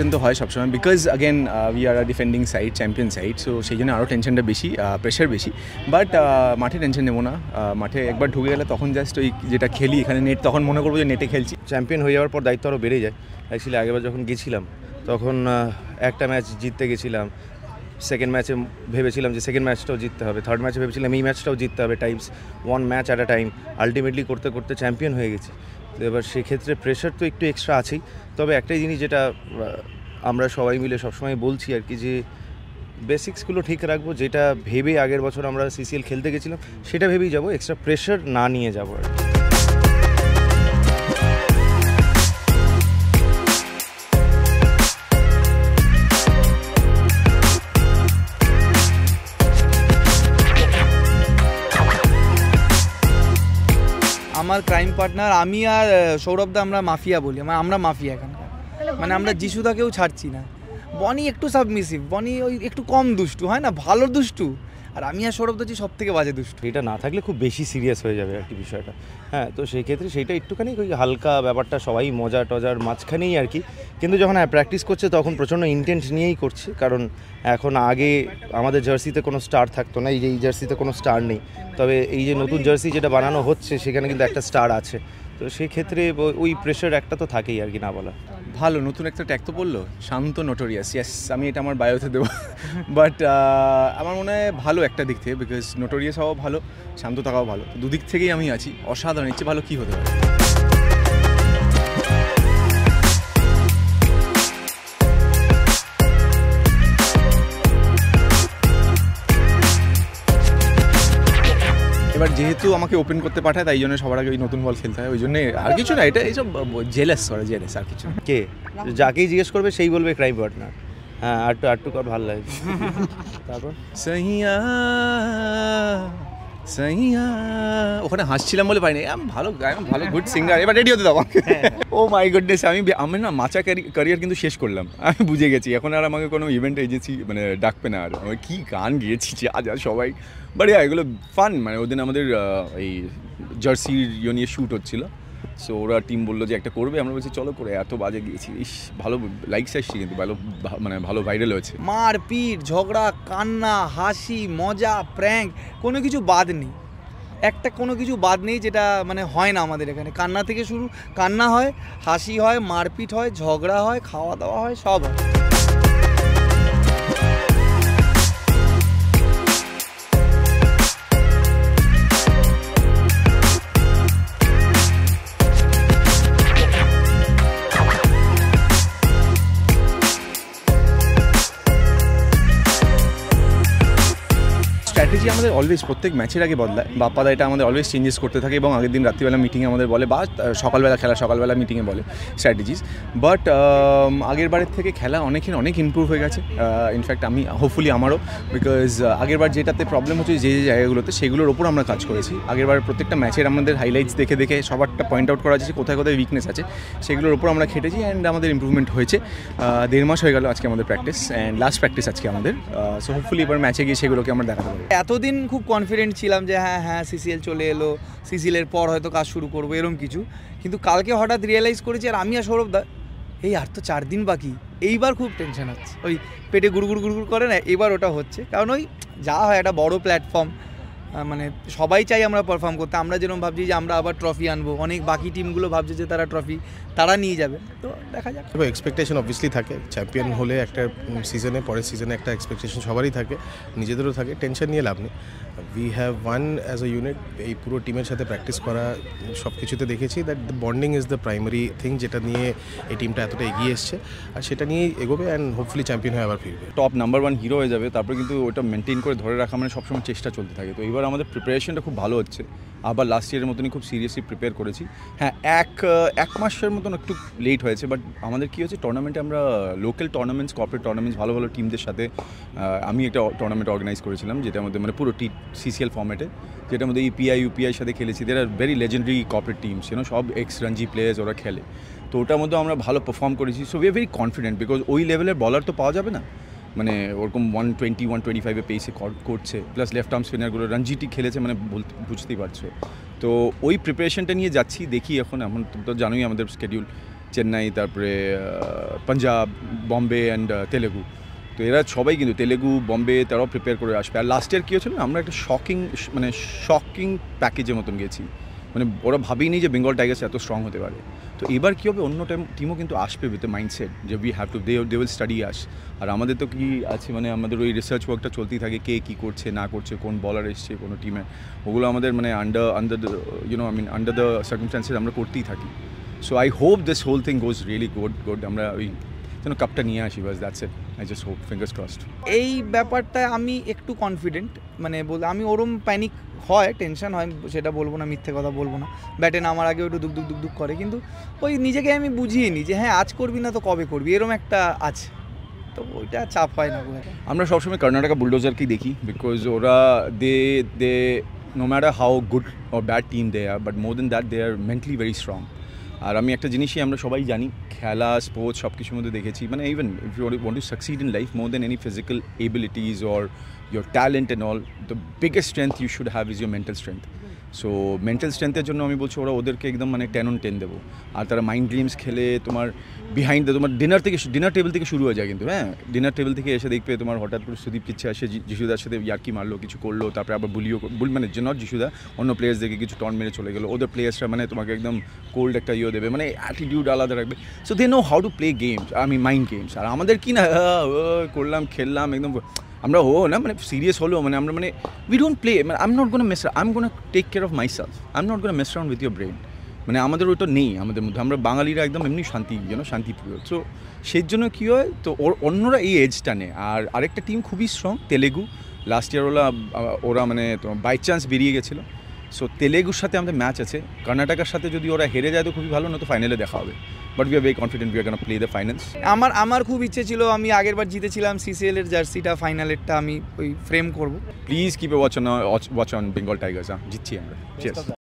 Tension তো হয় সবসময়, because again we are a defending side, champion side, so সেই জন্য আরও টেনশনটা বেশি, প্রেশার বেশি। বাট মাঠে টেনশন নেবো না, মাঠে একবার ঢুকে গেলে তখন জাস্ট ওই যেটা খেলি এখানে নেট, তখন মনে করবো যে নেটে খেলছি। চ্যাম্পিয়ন হয়ে যাওয়ার পর দায়িত্ব আরও বেড়ে যায়। অ্যাকচুয়ালি আগেরবার যখন গেছিলাম তখন একটা ম্যাচ জিততে গেছিলাম, সেকেন্ড ম্যাচে ভেবেছিলাম যে সেকেন্ড ম্যাচটাও জিততে হবে, থার্ড ম্যাচে ভেবেছিলাম এই ম্যাচটাও জিততে হবে, Times one match at a time. Ultimately করতে করতে চ্যাম্পিয়ন হয়ে গেছি। তো এবার সেক্ষেত্রে প্রেশার তো একটু এক্সট্রা আছেই। তবে একটাই জিনিস যেটা আমরা সবাই মিলে সবসময় বলছি আর কি, যে বেসিক্সগুলো ঠিক রাখবো, যেটা ভেবে আগের বছর আমরা সিসিএল খেলতে গেছিলাম সেটা ভেবেই যাবো, এক্সট্রা প্রেশার না নিয়ে যাবো আর কি। আমার ক্রাইম পার্টনার আমি আর সৌরভদা, আমরা মাফিয়া বলি, আমরা মাফিয়া এখানকার, মানে আমরা যিশুদাকেও ছাড়ছি না। বনি একটু সাবমিসিভ, বনি ওই একটু কম দুষ্টু হয় না, ভালো দুষ্টু, আর আমি আর সৌরভদা হচ্ছি সব থেকে বাজে দুষ্টু। এটা না থাকলে খুব বেশি সিরিয়াস হয়ে যাবে আর কি বিষয়টা। হ্যাঁ, তো সেই ক্ষেত্রে সেইটা একটুখানি ওই হালকা ব্যাপারটা, সবাই মজা টজার মাঝখানেই আর কি। কিন্তু যখন প্র্যাকটিস করছে তখন প্রচণ্ড ইন্টেন্ট নিয়েই করছে, কারণ এখন আগে আমাদের জার্সিতে কোনো স্টার থাকতো না, এই জার্সিতে কোনো স্টার নেই। তবে এই যে নতুন জার্সি যেটা বানানো হচ্ছে সেখানে কিন্তু একটা স্টার আছে, তো সেই ক্ষেত্রে ওই প্রেশার একটা তো থাকেই আর কি, না বলা ভালো। নতুন একটা ট্যাগ তো বললো, শান্ত নোটোরিয়াস, ইয়েস, আমি এটা আমার বায়োতে দেবো। বাট আমার মনে হয় ভালো একটা দিক থেকে, বিকজ নোটোরিয়াস হওয়াও ভালো, শান্ত থাকাও ভালো, দুদিক থেকেই আমি আছি। অসাধারণ, ইচ্ছে ভালো কী হতে পারে। এবার যেহেতু আমাকে ওপেন করতে পাঠায়, তাই জন্য সবার আগে ওই নতুন বল খেলতে হয়, ওই জন্য আর কিছু না, এটা এইসব জেলাস করে, জেলাস আর কিছু। কে যাকেই জিজ্ঞেস করবে সেই বলবে ক্রাইম পার্টনার। হ্যাঁ, আটটু কর, ভালো লাগে। তারপর সহিয়া সহিয়া, ওখানে হাসছিলাম বলে পাইনি, ভালো গায়, ভালো গুড সিঙ্গার। এবার রেডি হতে দাও। ও মাই গুডনেস, আমি না মাচা ক্যারিয়ার কিন্তু শেষ করলাম, আমি বুঝে গেছি। এখন আর আমাকে কোনো ইভেন্ট এজেন্সি মানে ডাকবে না আর। আমি কী গান গিয়েছি আজ সবাই, বাট এগুলো ফান। মানে ওদিন আমাদের এই জার্সির নিয়ে শ্যুট হচ্ছিলো, সো ওরা টিম বললো যে একটা করবে, আমরা বলছি চলো করে। এত বাজে গিয়েছি, ইস ভালো লাইকস আসছি, কিন্তু ভালো মানে ভালো ভাইরাল হয়েছে। মারপিট, ঝগড়া, কান্না, হাসি, মজা, প্র্যাঙ্ক, কোনো কিছু বাদ নেই, একটা কোনো কিছু বাদ নেই যেটা মানে হয় না আমাদের এখানে। কান্না থেকে শুরু, কান্না হয়, হাসি হয়, মারপিট হয়, ঝগড়া হয়, খাওয়া দাওয়া হয়, সব হয়। স্ট্র্যাটেজি আমাদের অলওয়েজ প্রত্যেক ম্যাচের আগে বদলায়, বাপ্পাদা এটা আমাদের অলওয়েজ চেঞ্জেস করতে থাকে, এবং আগের দিন রাত্রিবেলা মিটিংয়ে আমাদের বলে, বা সকালবেলা মিটিংয়ে বলে স্ট্র্যাটেজিস। বাট আগের বারের থেকে খেলা অনেক ইমপ্রুভ হয়ে গেছে। ইনফ্যাক্ট আমি হোপফুলি আমারও, বিকজ আগেরবার যেটাতে প্রবলেম হচ্ছে যে জায়গাগুলোতে, সেগুলোর ওপর আমরা কাজ করেছি। আগেরবার প্রত্যেকটা ম্যাচের আমাদের হাইলাইটস দেখে সবারটা পয়েন্ট আউট করা যাচ্ছে কোথায় উইকনেস আছে, সেগুলোর ওপর আমরা খেটেছি, অ্যান্ড আমাদের ইমপ্রুভমেন্ট হয়েছে। 1.5 মাস হয়ে গেল আজকে আমাদের প্র্যাকটিস, অ্যান্ড লাস্ট প্র্যাকটিস আজকে আমাদের। সো হোপফুলি এবার ম্যাচে গিয়ে সেগুলোকে আমরা দেখাতে পারবো। এতদিন খুব কনফিডেন্ট ছিলাম যে হ্যাঁ সিসিএল চলে এলো, সিসিএলের পর হয়তো কাজ শুরু করবো, এরকম কিছু। কিন্তু কালকে হঠাৎ রিয়েলাইজ করেছি, আর আমি আর সৌরভদা, এই আর তো 4 দিন বাকি, এইবার খুব টেনশন হচ্ছে, ওই পেটে গুড়গুড় করে না, এবার ওটা হচ্ছে। কারণ ওই যা হয় একটা বড় প্ল্যাটফর্ম, মানে সবাই চাই আমরা পারফর্ম করতে। আমরা যেরকম ভাবছি যে আমরা আবার ট্রফি আনবো, অনেক বাকি টিমগুলো ভাবছে যে তারা নিয়ে যাবে, তো দেখা যাক। তবে এক্সপেকটেশন অবভিয়াসলি থাকে, চ্যাম্পিয়ন হলে একটা সিজনে, পরের সিজনে একটা এক্সপেকটেশন সবারই থাকে, নিজেদেরও থাকে। টেনশন নিয়ে লাভ নেই। We have one as a unit, এই পুরো টিমের সাথে প্র্যাকটিস করা, সব কিছুতে দেখেছি that the bonding is the primary thing, যেটা নিয়ে এই টিমটা এতটা এগিয়ে এসছে, আর সেটা নিয়েই এগোবে, অ্যান্ড হোপফুলি চ্যাম্পিয়ন হয়ে আবার ফিরবে। টপ নাম্বার 1 হিরো হয়ে যাবে, তারপরে কিন্তু ওটা মেনটেন করে ধরে রাখা মানে সবসময় চেষ্টা চলতে থাকে। তো এবার আমাদের প্রিপারেশনটা খুব ভালো হচ্ছে, আবার লাস্ট ইয়ারের মতনই খুব সিরিয়াসলি প্রিপেয়ার করেছি। হ্যাঁ, এক মাসের মতন একটু লেট হয়েছে, বাট আমাদের কী হচ্ছে, টুর্নামেন্টে আমরা লোকাল টুর্নামেন্টস, কর্পোরেট টুর্নামেন্টস, ভালো টিমদের সাথে আমি একটা টুর্নামেন্ট অর্গানাইজ করেছিলাম, যেটার মধ্যে মানে পুরো সিসিএল ফর্ম্যাটে, যেটার মধ্যে ইউপিআই সাথে খেলেছি। দের আর ভেরি লেজেন্ডারি কর্পোরেট টিমস, সব এক্স রঞ্জি প্লেয়ার্স ওরা খেলে, তো ওটার মধ্যে আমরা ভালো পারফর্ম করেছি। So we are very confident, because ওই লেভেলের বলার তো পাওয়া যাবে না, মানে ওরকম 120-125 পেসে করছে, প্লাস লেফট আর্ম স্পিনারগুলো রঞ্জিটি খেলেছে, মানে বুঝতেই পারছো। তো ওই প্রিপারেশনটা নিয়ে যাচ্ছি, দেখি এখন তো জানোই আমাদের স্কেডিউল, চেন্নাই, তারপরে পাঞ্জাব, বম্বে অ্যান্ড তেলেগু। তো এরা সবাই কিন্তু তেলেগু, বম্বে তারাও প্রিপেয়ার করে আসবে। আর লাস্ট ইয়ার কী হয়েছিল না, আমরা একটা শকিং প্যাকেজের মতন গেছি, মানে ওরা ভাবেইনি যে বেঙ্গল টাইগার্স এত স্ট্রং হতে পারে। তো এবার কী হবে, অন্য টিমও কিন্তু আসবে উইথ মাইন্ডসেট যে we have to they will study us. আর আমাদের তো কি আছে, মানে আমাদের ওই রিসার্চ ওয়ার্কটা চলতেই থাকে, কে কী করছে না করছে, কোন বলার এসছে কোনো টিমে, ওগুলো আমাদের মানে আন্ডার দ্য সার্কামস্ট্যান্সেস আমরা করতেই থাকি। So I hope this whole thing goes really good. আমরা ওই যেন কাপটা নিয়ে আসি, বাস that's it. I just hope, fingers crossed. এই ব্যাপারটায় আমি একটু কনফিডেন্ট, মানে আমি ওরম প্যানিক হয়, টেনশন হয়, সেটা বলবো না, মিথ্যে কথা বলবো না। ব্যাটে নামার আগে একটু দুক করে, কিন্তু ওই নিজেকে আমি বুঝিয়ে নিই যে হ্যাঁ আজ করবি না তো কবে করবি, এরম একটা আছে, তো ওইটা চাপ হয় না। আমরা সবসময় কর্ণাটকা বুলডোজারকেই দেখি, বিকজ ওরা they no matter how good or bad team they are, but more than that they are mentally very strong. আর আমি একটা জিনিসই আমরা সবাই জানি, খেলা, স্পোর্টস সব কিছুর মধ্যে দেখেছি, মানে even if you want to succeed in life more than any physical abilities or your talent and all, the biggest strength you should have is your mental strength. So mental স্ট্রেংথের জন্য আমি বলছি ওদেরকে একদম মানে 10 on 10 দেবো। আর তারা mind games খেলে তোমার বিহাইন্ড তোমার ডিনার টেবিল থেকে শুরু হয়ে যায় কিন্তু, হ্যাঁ ডিনার টেবিল থেকে এসে দেখবে তোমার হঠাৎ করে সুদীপ কিচ্ছে আসে যিশুদার সাথে ইয়ার্কি মারলো, কিছু করলো, তারপরে আবার মানে নট যিশুদা, অন্য প্লেয়ার্সদেরকে কিছু টর্ন মেরে চলে গেলো, ওদের প্লেয়ার্সরা মানে তোমাকে একদম কোল্ড একটা দেবে, মানে অ্যাটিটিউড আলাদা রাখবে। So they know how to play games, mind games. আর আমাদের কি না করলাম, খেললাম একদম, আমরা না মানে সিরিয়াস হলেও মানে আমরা মানে উই ডোন্ট প্লে, মানে I am not gonna mess, I am gonna take care of myself, I am not gonna mess around with your brain. মানে আমাদের ওইটা নেই আমাদের মধ্যে, আমরা বাঙালিরা একদম এমনি শান্তিপ্রিয়। সো সেই জন্য কী হয়, তো অন্যরা এই এজটা নেয়। আর আরেকটা টিম খুবই স্ট্রং, তেলেগু, লাস্ট ইয়ার ওরা মানে বাই চান্স বেরিয়ে গেছিলো। সো তেলেগুর সাথে আমাদের ম্যাচ আছে, কর্ণাটকার সাথে যদি ওরা হেরে যায় তো খুবই ভালো, না তো ফাইনালে দেখা হবে। But we are very confident we are gonna play the finals. আমার খুব ইচ্ছে ছিল, আমি আগেরবার জিতেছিলাম CCL এর জার্সিটা, ফাইনালেরটা আমি ওই ফ্রেম করব। Please keep a watch on Bengal Tigers. জিতছি আমরা। চিয়ার্স।